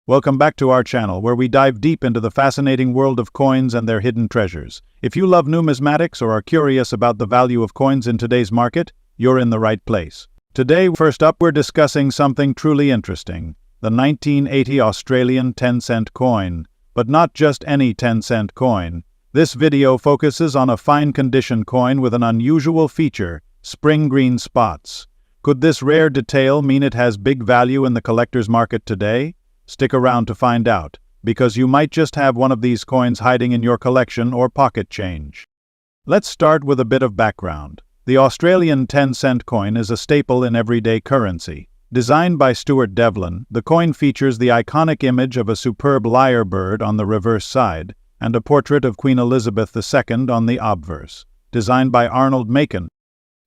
Welcome back to our channel, where we dive deep into the fascinating world of coins and their hidden treasures. If you love numismatics or are curious about the value of coins in today's market, you're in the right place. Today, first up, we're discussing something truly interesting: the 1980 Australian 10-cent coin. But not just any 10-cent coin. This video focuses on a fine-condition coin with an unusual feature: spring green spots. Could this rare detail mean it has big value in the collector's market today? Stick around to find out, because you might just have one of these coins hiding in your collection or pocket change. Let's start with a bit of background. The Australian 10-cent coin is a staple in everyday currency. Designed by Stuart Devlin, the coin features the iconic image of a superb lyrebird on the reverse side and a portrait of Queen Elizabeth II on the obverse. Designed by Arnold Macon,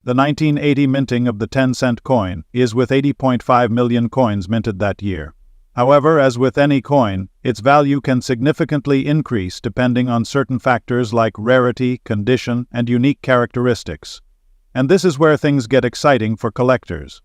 the 1980 minting of the 10-cent coin is with 80.5 million coins minted that year. However, as with any coin, its value can significantly increase depending on certain factors like rarity, condition, and unique characteristics. And this is where things get exciting for collectors.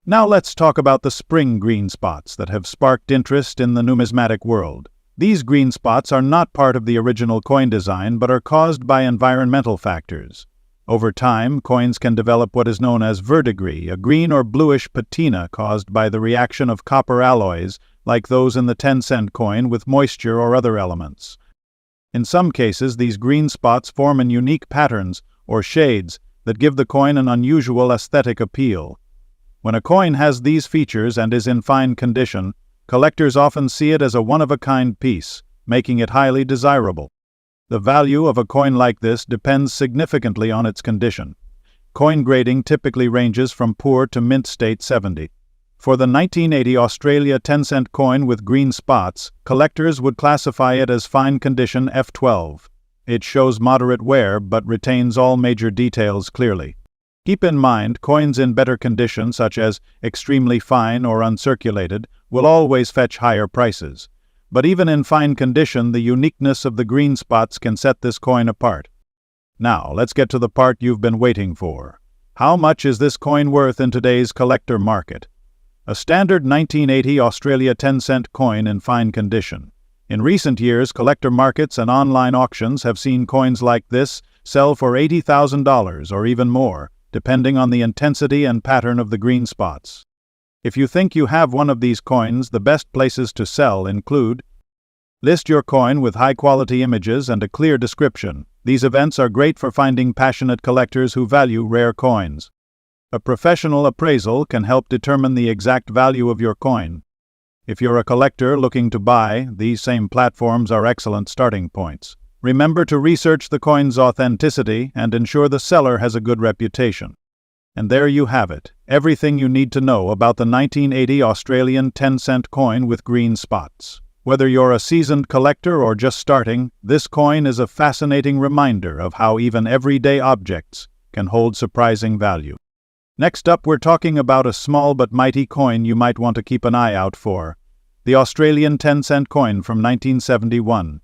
Now let's talk about the spring green spots that have sparked interest in the numismatic world. These green spots are not part of the original coin design but are caused by environmental factors. Over time, coins can develop what is known as verdigris, a green or bluish patina caused by the reaction of copper alloys, like those in the 10-cent coin, with moisture or other elements. In some cases, these green spots form in unique patterns or shades that give the coin an unusual aesthetic appeal. When a coin has these features and is in fine condition, collectors often see it as a one-of-a-kind piece, making it highly desirable. The value of a coin like this depends significantly on its condition. Coin grading typically ranges from poor to mint state 70. For the 1980 Australia 10-cent coin with green spots, collectors would classify it as fine condition F12. It shows moderate wear but retains all major details clearly. Keep in mind, coins in better condition, such as extremely fine or uncirculated, will always fetch higher prices. But even in fine condition, the uniqueness of the green spots can set this coin apart. Now, let's get to the part you've been waiting for. How much is this coin worth in today's collector market? A standard 1980 Australia 10-cent coin in fine condition. In recent years, collector markets and online auctions have seen coins like this sell for $80,000 or even more, depending on the intensity and pattern of the green spots. If you think you have one of these coins, the best places to sell include: list your coin with high-quality images and a clear description. These events are great for finding passionate collectors who value rare coins. A professional appraisal can help determine the exact value of your coin. If you're a collector looking to buy, these same platforms are excellent starting points. Remember to research the coin's authenticity and ensure the seller has a good reputation. And there you have it, everything you need to know about the 1980 Australian 10-cent coin with green spots. Whether you're a seasoned collector or just starting, this coin is a fascinating reminder of how even everyday objects can hold surprising value. Next up, we're talking about a small but mighty coin you might want to keep an eye out for: the Australian 10-cent coin from 1971.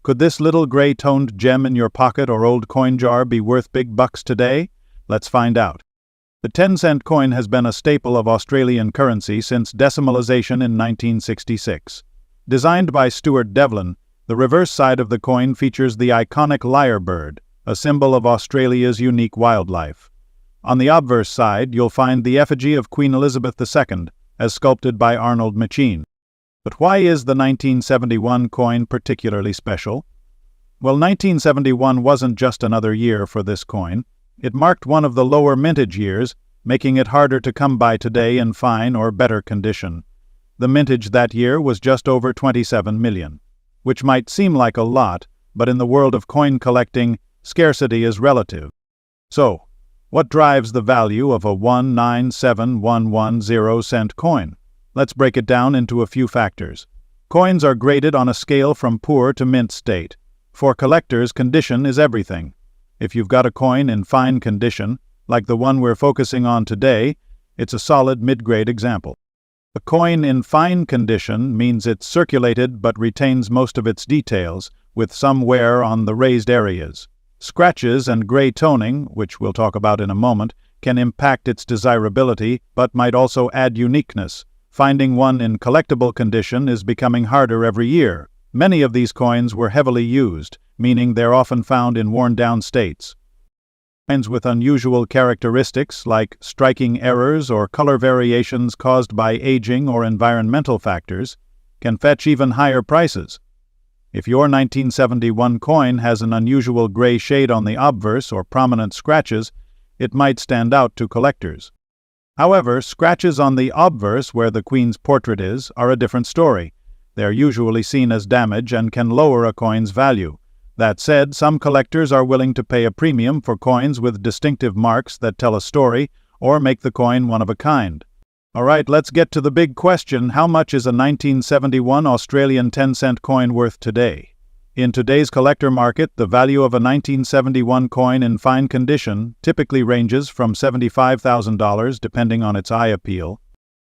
Could this little gray-toned gem in your pocket or old coin jar be worth big bucks today? Let's find out. The 10-cent coin has been a staple of Australian currency since decimalisation in 1966. Designed by Stuart Devlin, the reverse side of the coin features the iconic lyrebird, a symbol of Australia's unique wildlife. On the obverse side, you'll find the effigy of Queen Elizabeth II, as sculpted by Arnold Machin. But why is the 1971 coin particularly special? Well, 1971 wasn't just another year for this coin. It marked one of the lower mintage years, making it harder to come by today in fine or better condition. The mintage that year was just over 27 million, which might seem like a lot, but in the world of coin collecting, scarcity is relative. So, what drives the value of a 197110 coin? Let's break it down into a few factors. Coins are graded on a scale from poor to mint state. For collectors, condition is everything. If you've got a coin in fine condition, like the one we're focusing on today, it's a solid mid-grade example. A coin in fine condition means it's circulated but retains most of its details, with some wear on the raised areas. Scratches and gray toning, which we'll talk about in a moment, can impact its desirability but might also add uniqueness, Finding one in collectible condition is becoming harder every year. Many of these coins were heavily used, meaning they're often found in worn-down states. Coins with unusual characteristics like striking errors or color variations caused by aging or environmental factors can fetch even higher prices. If your 1971 coin has an unusual gray shade on the obverse or prominent scratches, it might stand out to collectors. However, scratches on the obverse where the Queen's portrait is are a different story. They are usually seen as damage and can lower a coin's value. That said, some collectors are willing to pay a premium for coins with distinctive marks that tell a story or make the coin one of a kind. Alright, let's get to the big question: how much is a 1971 Australian 10-cent coin worth today? In today's collector market, the value of a 1971 coin in fine condition typically ranges from $75,000 depending on its eye appeal.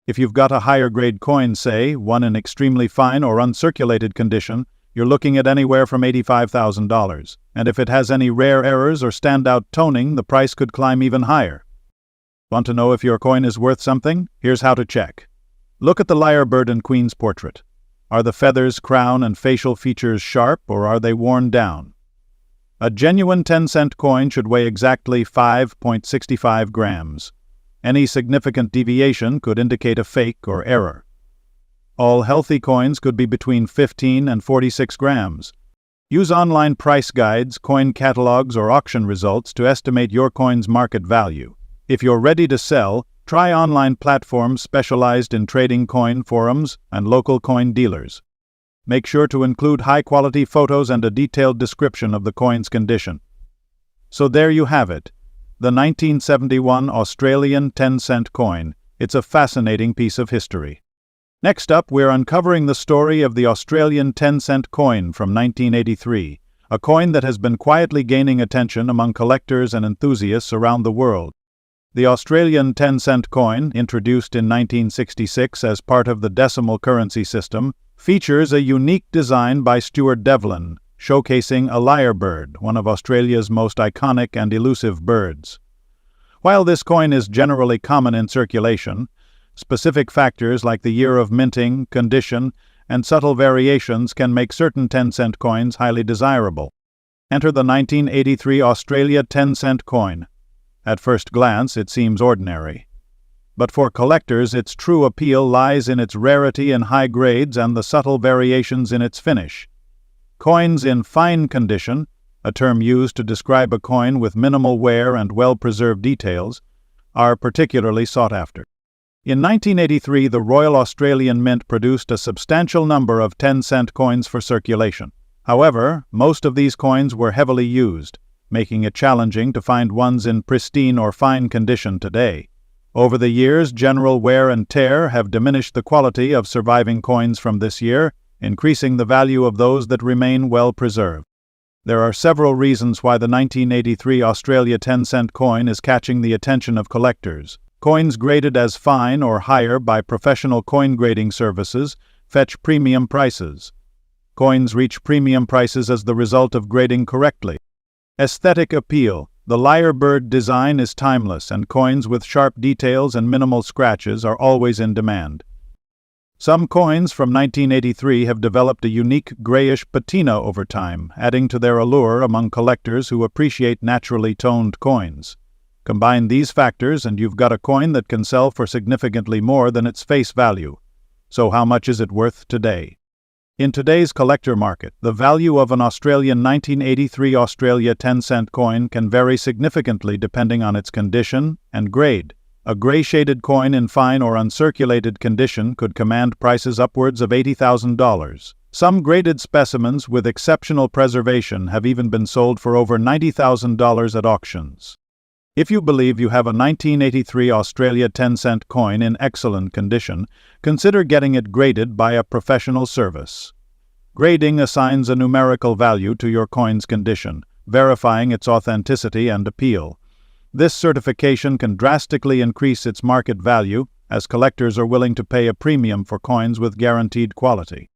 If you've got a higher grade coin, say, one in extremely fine or uncirculated condition, you're looking at anywhere from $85,000. And if it has any rare errors or standout toning, the price could climb even higher. Want to know if your coin is worth something? Here's how to check. Look at the lyrebird and Queen's portrait. Are the feathers, crown, and facial features sharp, or are they worn down? A genuine 10-cent coin should weigh exactly 5.65 grams. Any significant deviation could indicate a fake or error. All healthy coins could be between 15 and 46 grams. Use online price guides, coin catalogs, or auction results to estimate your coin's market value. If you're ready to sell, try online platforms specialized in trading coin forums and local coin dealers. Make sure to include high-quality photos and a detailed description of the coin's condition. So there you have it, the 1971 Australian 10-cent coin. It's a fascinating piece of history. Next up, we're uncovering the story of the Australian 10-cent coin from 1983, a coin that has been quietly gaining attention among collectors and enthusiasts around the world. The Australian 10-cent coin, introduced in 1966 as part of the decimal currency system, features a unique design by Stuart Devlin, showcasing a lyrebird, one of Australia's most iconic and elusive birds. While this coin is generally common in circulation, specific factors like the year of minting, condition, and subtle variations can make certain 10-cent coins highly desirable. Enter the 1983 Australia 10-cent coin. At first glance, it seems ordinary. But for collectors, its true appeal lies in its rarity in high grades and the subtle variations in its finish. Coins in fine condition, a term used to describe a coin with minimal wear and well-preserved details, are particularly sought after. In 1983, the Royal Australian Mint produced a substantial number of 10-cent coins for circulation. However, most of these coins were heavily used, making it challenging to find ones in pristine or fine condition today. Over the years, general wear and tear have diminished the quality of surviving coins from this year, increasing the value of those that remain well preserved. There are several reasons why the 1983 Australia 10-cent coin is catching the attention of collectors. Coins graded as fine or higher by professional coin grading services fetch premium prices. Coins reach premium prices as the result of grading correctly. Aesthetic appeal. The lyrebird design is timeless, and coins with sharp details and minimal scratches are always in demand. Some coins from 1983 have developed a unique grayish patina over time, adding to their allure among collectors who appreciate naturally toned coins. Combine these factors and you've got a coin that can sell for significantly more than its face value. So how much is it worth today? In today's collector market, the value of an Australian 1983 Australia 10-cent coin can vary significantly depending on its condition and grade. A gray-shaded coin in fine or uncirculated condition could command prices upwards of $80,000. Some graded specimens with exceptional preservation have even been sold for over $90,000 at auctions. If you believe you have a 1983 Australia 10-cent coin in excellent condition, consider getting it graded by a professional service. Grading assigns a numerical value to your coin's condition, verifying its authenticity and appeal. This certification can drastically increase its market value, as collectors are willing to pay a premium for coins with guaranteed quality.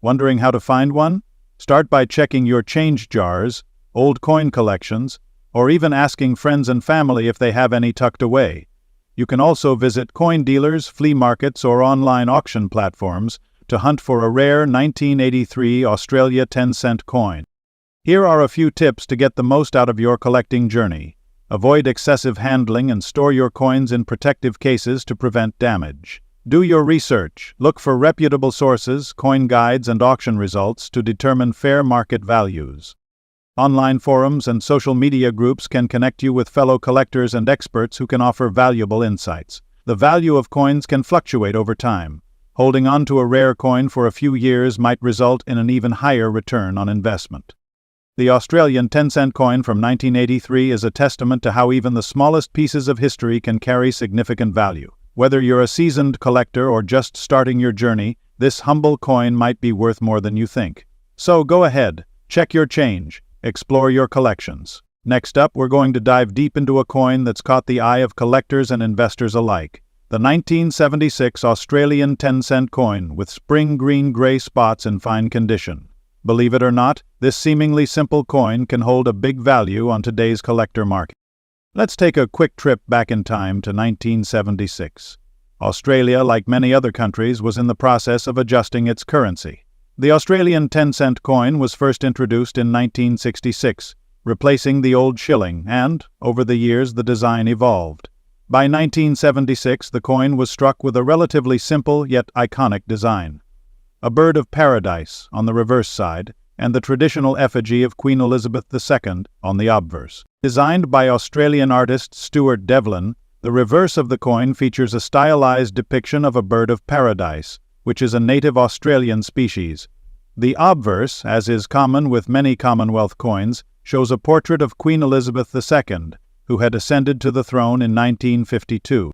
Wondering how to find one? Start by checking your change jars, old coin collections, or even asking friends and family if they have any tucked away. You can also visit coin dealers, flea markets, or online auction platforms to hunt for a rare 1983 Australia 10-cent coin. Here are a few tips to get the most out of your collecting journey. Avoid excessive handling and store your coins in protective cases to prevent damage. Do your research. Look for reputable sources, coin guides, and auction results to determine fair market values. Online forums and social media groups can connect you with fellow collectors and experts who can offer valuable insights. The value of coins can fluctuate over time. Holding on to a rare coin for a few years might result in an even higher return on investment. The Australian 10-cent coin from 1983 is a testament to how even the smallest pieces of history can carry significant value. Whether you're a seasoned collector or just starting your journey, this humble coin might be worth more than you think. So go ahead, check your change, explore your collections. Next up, we're going to dive deep into a coin that's caught the eye of collectors and investors alike. The 1976 Australian 10-cent coin with spring green-gray spots in fine condition. Believe it or not, this seemingly simple coin can hold a big value on today's collector market. Let's take a quick trip back in time to 1976. Australia, like many other countries, was in the process of adjusting its currency. The Australian 10-cent coin was first introduced in 1966, replacing the old shilling, and, over the years, the design evolved. By 1976, the coin was struck with a relatively simple yet iconic design. A bird of paradise on the reverse side, and the traditional effigy of Queen Elizabeth II on the obverse. Designed by Australian artist Stuart Devlin, the reverse of the coin features a stylized depiction of a bird of paradise, which is a native Australian species. The obverse, as is common with many Commonwealth coins, shows a portrait of Queen Elizabeth II, who had ascended to the throne in 1952.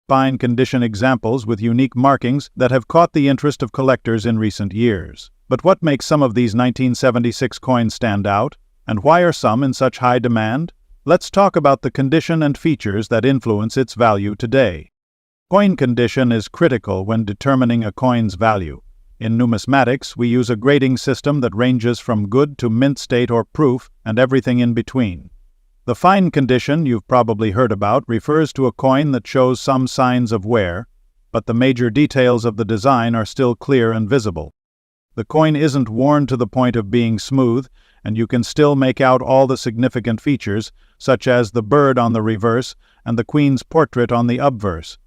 Fine condition examples with unique markings that have caught the interest of collectors in recent years. But what makes some of these 1976 coins stand out, and why are some in such high demand? Let's talk about the condition and features that influence its value today. Coin condition is critical when determining a coin's value. In numismatics, we use a grading system that ranges from good to mint state or proof, and everything in between. The fine condition you've probably heard about refers to a coin that shows some signs of wear, but the major details of the design are still clear and visible. The coin isn't worn to the point of being smooth, and you can still make out all the significant features, such as the bird on the reverse and the Queen's portrait on the obverse.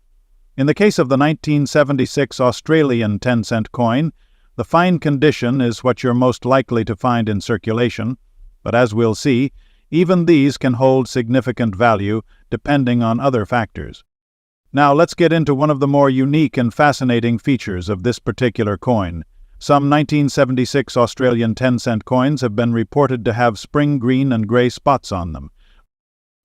In the case of the 1976 Australian 10-cent coin, the fine condition is what you're most likely to find in circulation, but as we'll see, even these can hold significant value depending on other factors. Now let's get into one of the more unique and fascinating features of this particular coin. Some 1976 Australian 10-cent coins have been reported to have spring green and gray spots on them.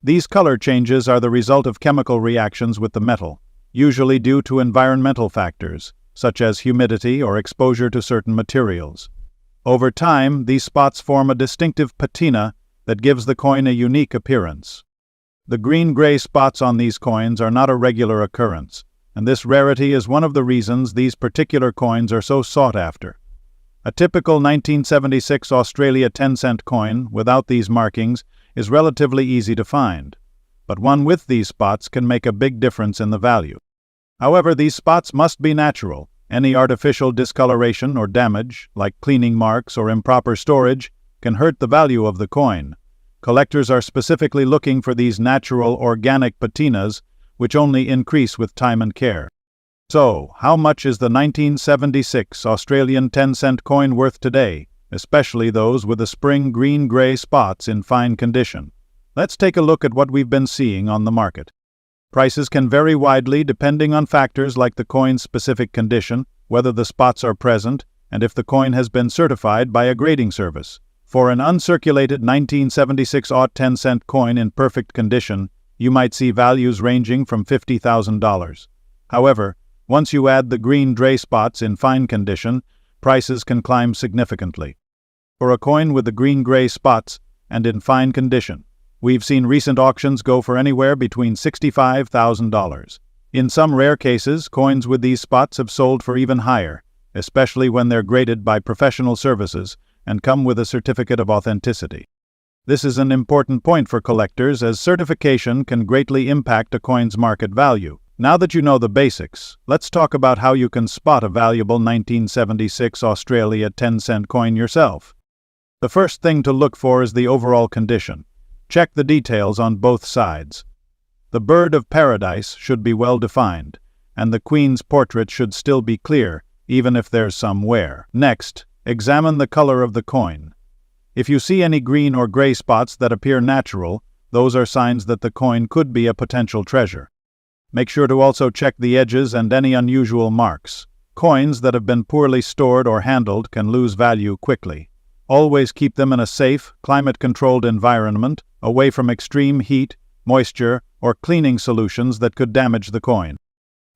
These color changes are the result of chemical reactions with the metal, usually due to environmental factors, such as humidity or exposure to certain materials. Over time, these spots form a distinctive patina that gives the coin a unique appearance. The green-gray spots on these coins are not a regular occurrence, and this rarity is one of the reasons these particular coins are so sought after. A typical 1976 Australia 10-cent coin without these markings is relatively easy to find, but one with these spots can make a big difference in the value. However, these spots must be natural. Any artificial discoloration or damage, like cleaning marks or improper storage, can hurt the value of the coin. Collectors are specifically looking for these natural, organic patinas, which only increase with time and care. So, how much is the 1976 Australian 10-cent coin worth today, especially those with the spring green-gray spots in fine condition? Let's take a look at what we've been seeing on the market. Prices can vary widely depending on factors like the coin's specific condition, whether the spots are present, and if the coin has been certified by a grading service. For an uncirculated 1976 Aut 10-cent coin in perfect condition, you might see values ranging from $50,000. However, once you add the green-gray spots in fine condition, prices can climb significantly. For a coin with the green-gray spots and in fine condition, we've seen recent auctions go for anywhere between $65,000. In some rare cases, coins with these spots have sold for even higher, especially when they're graded by professional services and come with a certificate of authenticity. This is an important point for collectors as certification can greatly impact a coin's market value. Now that you know the basics, let's talk about how you can spot a valuable 1976 Australia 10-cent coin yourself. The first thing to look for is the overall condition. Check the details on both sides. The bird of paradise should be well defined, and the queen's portrait should still be clear, even if there's some wear. Next, examine the color of the coin. If you see any green or gray spots that appear natural, those are signs that the coin could be a potential treasure. Make sure to also check the edges and any unusual marks. Coins that have been poorly stored or handled can lose value quickly. Always keep them in a safe, climate-controlled environment, away from extreme heat, moisture, or cleaning solutions that could damage the coin.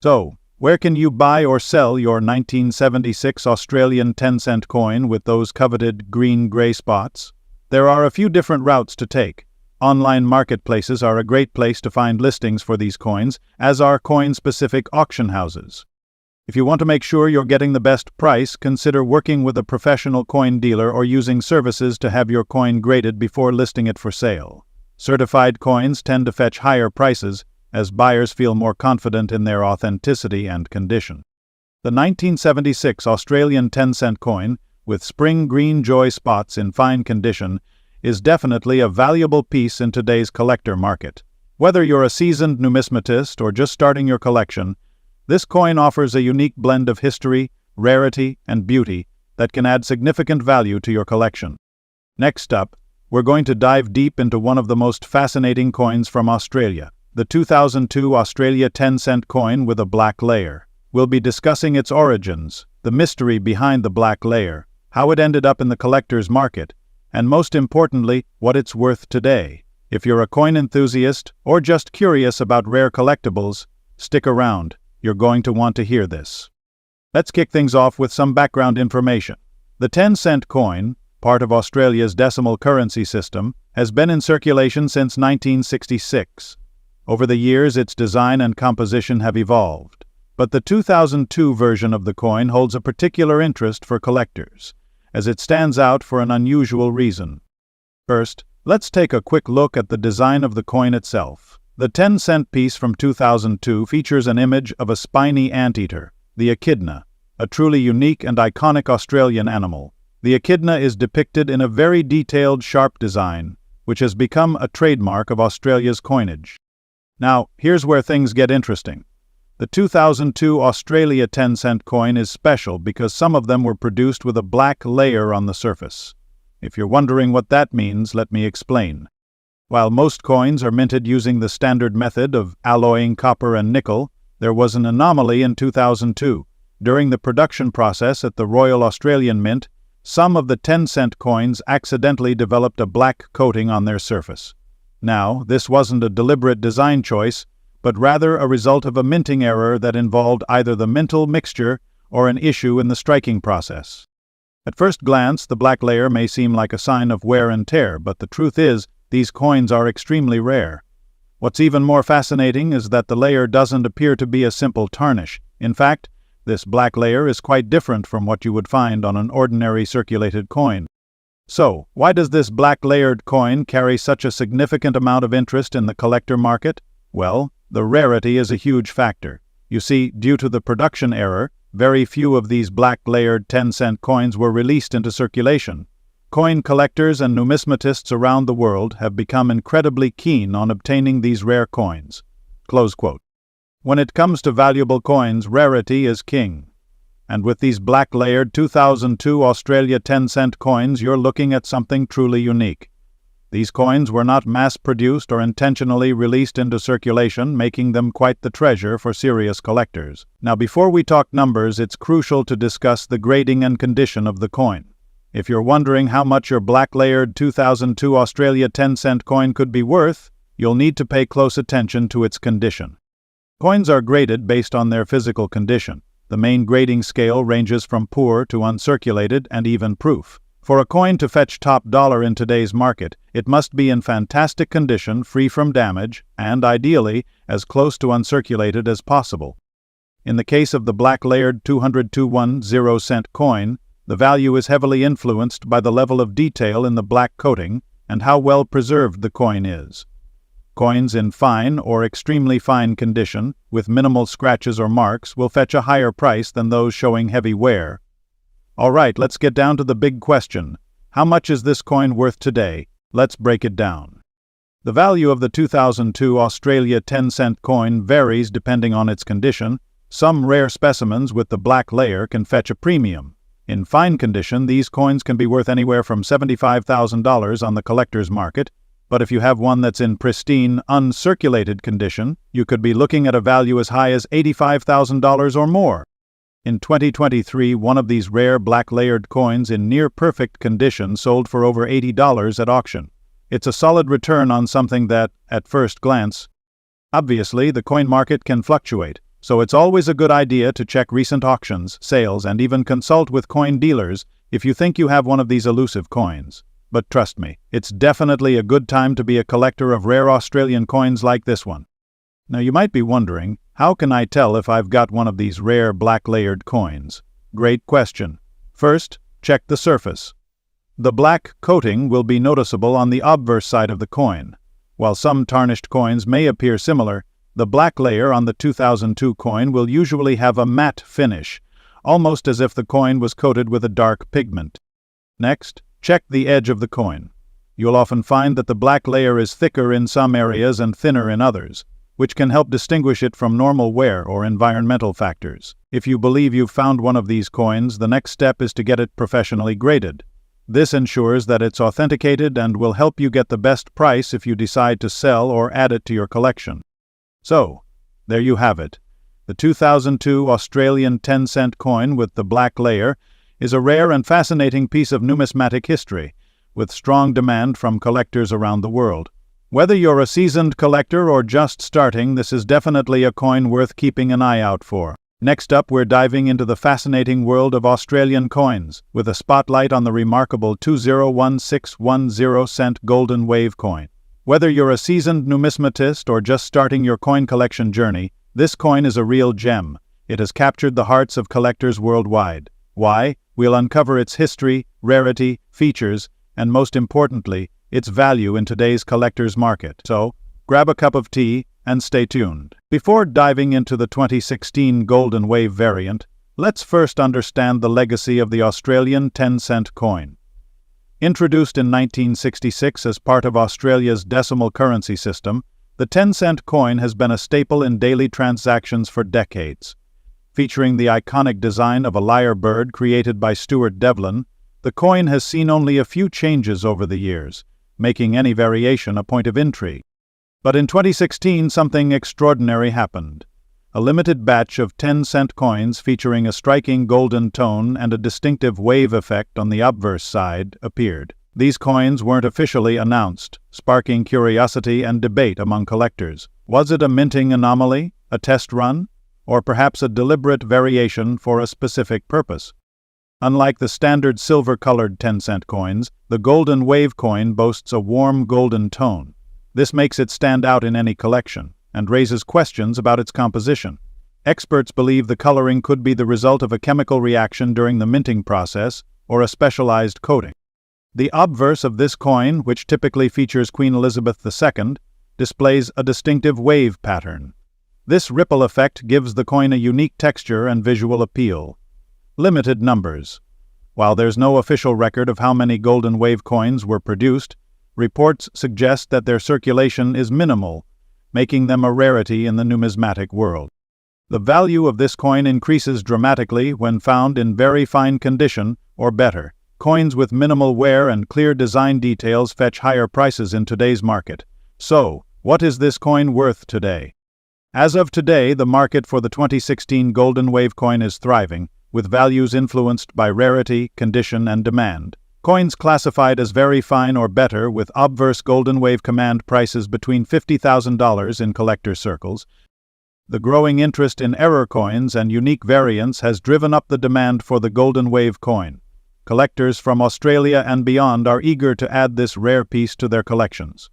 So, where can you buy or sell your 1976 Australian 10-cent coin with those coveted green-gray spots? There are a few different routes to take. Online marketplaces are a great place to find listings for these coins, as are coin-specific auction houses. If you want to make sure you're getting the best price, consider working with a professional coin dealer or using services to have your coin graded before listing it for sale. Certified coins tend to fetch higher prices, as buyers feel more confident in their authenticity and condition. The 1976 Australian 10-cent coin, with spring green joy spots in fine condition, is definitely a valuable piece in today's collector market. Whether you're a seasoned numismatist or just starting your collection, this coin offers a unique blend of history, rarity, and beauty that can add significant value to your collection. Next up, we're going to dive deep into one of the most fascinating coins from Australia, the 2002 Australia 10-cent coin with a black layer. We'll be discussing its origins, the mystery behind the black layer, how it ended up in the collector's market, and most importantly, what it's worth today. If you're a coin enthusiast or just curious about rare collectibles, stick around. You're going to want to hear this. Let's kick things off with some background information. The 10-cent coin, part of Australia's decimal currency system, has been in circulation since 1966. Over the years, its design and composition have evolved, but the 2002 version of the coin holds a particular interest for collectors, as it stands out for an unusual reason. First, let's take a quick look at the design of the coin itself. The 10-cent piece from 2002 features an image of a spiny anteater, the echidna, a truly unique and iconic Australian animal. The echidna is depicted in a very detailed, sharp design, which has become a trademark of Australia's coinage. Now, here's where things get interesting. The 2002 Australia 10-cent coin is special because some of them were produced with a black layer on the surface. If you're wondering what that means, let me explain. While most coins are minted using the standard method of alloying copper and nickel, there was an anomaly in 2002. During the production process at the Royal Australian Mint, some of the 10-cent coins accidentally developed a black coating on their surface. Now, this wasn't a deliberate design choice, but rather a result of a minting error that involved either the mintal mixture or an issue in the striking process. At first glance, the black layer may seem like a sign of wear and tear, but the truth is, these coins are extremely rare. What's even more fascinating is that the layer doesn't appear to be a simple tarnish. In fact, this black layer is quite different from what you would find on an ordinary circulated coin. So, why does this black layered coin carry such a significant amount of interest in the collector market? Well, the rarity is a huge factor. You see, due to the production error, very few of these black layered 10-cent coins were released into circulation. Coin collectors and numismatists around the world have become incredibly keen on obtaining these rare coins. Close quote. When it comes to valuable coins, rarity is king. And with these black-layered 2002 Australia 10-cent coins, you're looking at something truly unique. These coins were not mass-produced or intentionally released into circulation, making them quite the treasure for serious collectors. Now, before we talk numbers, it's crucial to discuss the grading and condition of the coin. If you're wondering how much your black-layered 2002 Australia 10-cent coin could be worth, you'll need to pay close attention to its condition. Coins are graded based on their physical condition. The main grading scale ranges from poor to uncirculated and even proof. For a coin to fetch top dollar in today's market, it must be in fantastic condition, free from damage, and, ideally, as close to uncirculated as possible. In the case of the black-layered 202.10 cent coin, the value is heavily influenced by the level of detail in the black coating and how well preserved the coin is. Coins in fine or extremely fine condition, with minimal scratches or marks, will fetch a higher price than those showing heavy wear. Alright, let's get down to the big question. How much is this coin worth today? Let's break it down. The value of the 2002 Australia 10-cent coin varies depending on its condition. Some rare specimens with the black layer can fetch a premium. In fine condition, these coins can be worth anywhere from $75,000 on the collector's market, but if you have one that's in pristine, uncirculated condition, you could be looking at a value as high as $85,000 or more. In 2023, one of these rare black-layered coins in near-perfect condition sold for over $80 at auction. It's a solid return on something that, at first glance, obviously the coin market can fluctuate, so it's always a good idea to check recent auctions, sales, and even consult with coin dealers if you think you have one of these elusive coins. But trust me, it's definitely a good time to be a collector of rare Australian coins like this one. Now you might be wondering, how can I tell if I've got one of these rare black-layered coins? Great question. First, check the surface. The black coating will be noticeable on the obverse side of the coin. While some tarnished coins may appear similar, the black layer on the 2002 coin will usually have a matte finish, almost as if the coin was coated with a dark pigment. Next, check the edge of the coin. You'll often find that the black layer is thicker in some areas and thinner in others, which can help distinguish it from normal wear or environmental factors. If you believe you've found one of these coins, the next step is to get it professionally graded. This ensures that it's authenticated and will help you get the best price if you decide to sell or add it to your collection. So, there you have it. The 2002 Australian 10-cent coin with the black layer is a rare and fascinating piece of numismatic history, with strong demand from collectors around the world. Whether you're a seasoned collector or just starting, this is definitely a coin worth keeping an eye out for. Next up, we're diving into the fascinating world of Australian coins, with a spotlight on the remarkable 201610-cent Golden Wave coin. Whether you're a seasoned numismatist or just starting your coin collection journey, this coin is a real gem. It has captured the hearts of collectors worldwide. Why? We'll uncover its history, rarity, features, and most importantly, its value in today's collector's market. So, grab a cup of tea and stay tuned. Before diving into the 2016 Golden Wave variant, let's first understand the legacy of the Australian 10-cent coin. Introduced in 1966 as part of Australia's decimal currency system, the 10-cent coin has been a staple in daily transactions for decades. Featuring the iconic design of a lyre bird created by Stuart Devlin, the coin has seen only a few changes over the years, making any variation a point of intrigue. But in 2016, something extraordinary happened. A limited batch of 10-cent coins featuring a striking golden tone and a distinctive wave effect on the obverse side appeared. These coins weren't officially announced, sparking curiosity and debate among collectors. Was it a minting anomaly, a test run, or perhaps a deliberate variation for a specific purpose? Unlike the standard silver-colored 10-cent coins, the Golden Wave coin boasts a warm golden tone. This makes it stand out in any collection, and raises questions about its composition. Experts believe the coloring could be the result of a chemical reaction during the minting process, or a specialized coating. The obverse of this coin, which typically features Queen Elizabeth II, displays a distinctive wave pattern. This ripple effect gives the coin a unique texture and visual appeal. Limited numbers. While there's no official record of how many Golden Wave coins were produced, reports suggest that their circulation is minimal, making them a rarity in the numismatic world. The value of this coin increases dramatically when found in very fine condition or better. Coins with minimal wear and clear design details fetch higher prices in today's market. So, what is this coin worth today? As of today, the market for the 2016 Golden Wave coin is thriving, with values influenced by rarity, condition, and demand. Coins classified as very fine or better with obverse Golden Wave command prices between $50,000 in collector circles. The growing interest in error coins and unique variants has driven up the demand for the Golden Wave coin. Collectors from Australia and beyond are eager to add this rare piece to their collections.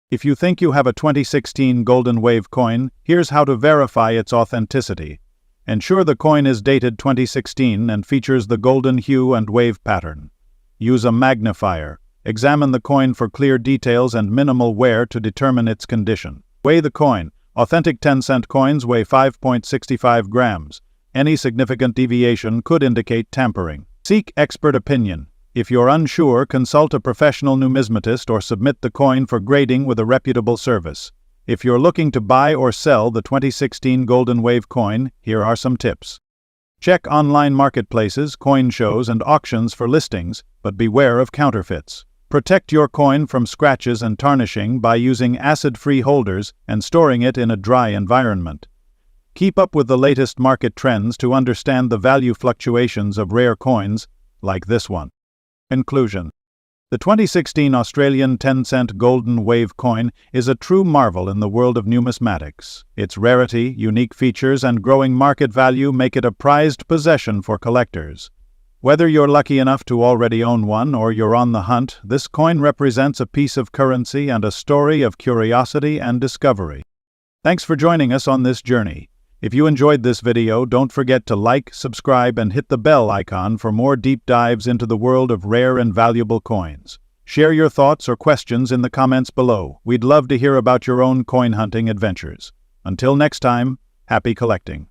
If you think you have a 2016 Golden Wave coin, here's how to verify its authenticity. Ensure the coin is dated 2016 and features the golden hue and wave pattern. Use a magnifier. Examine the coin for clear details and minimal wear to determine its condition. Weigh the coin. Authentic 10-cent coins weigh 5.65 grams. Any significant deviation could indicate tampering. Seek expert opinion. If you're unsure, consult a professional numismatist or submit the coin for grading with a reputable service. If you're looking to buy or sell the 2016 Golden Wave coin, here are some tips. Check online marketplaces, coin shows, and auctions for listings, but beware of counterfeits. Protect your coin from scratches and tarnishing by using acid-free holders and storing it in a dry environment. Keep up with the latest market trends to understand the value fluctuations of rare coins, like this one. Conclusion. The 2016 Australian 10-cent Golden Wave coin is a true marvel in the world of numismatics. Its rarity, unique features, and growing market value make it a prized possession for collectors. Whether you're lucky enough to already own one or you're on the hunt, this coin represents a piece of currency and a story of curiosity and discovery. Thanks for joining us on this journey. If you enjoyed this video, don't forget to like, subscribe, and hit the bell icon for more deep dives into the world of rare and valuable coins. Share your thoughts or questions in the comments below. We'd love to hear about your own coin hunting adventures. Until next time, happy collecting.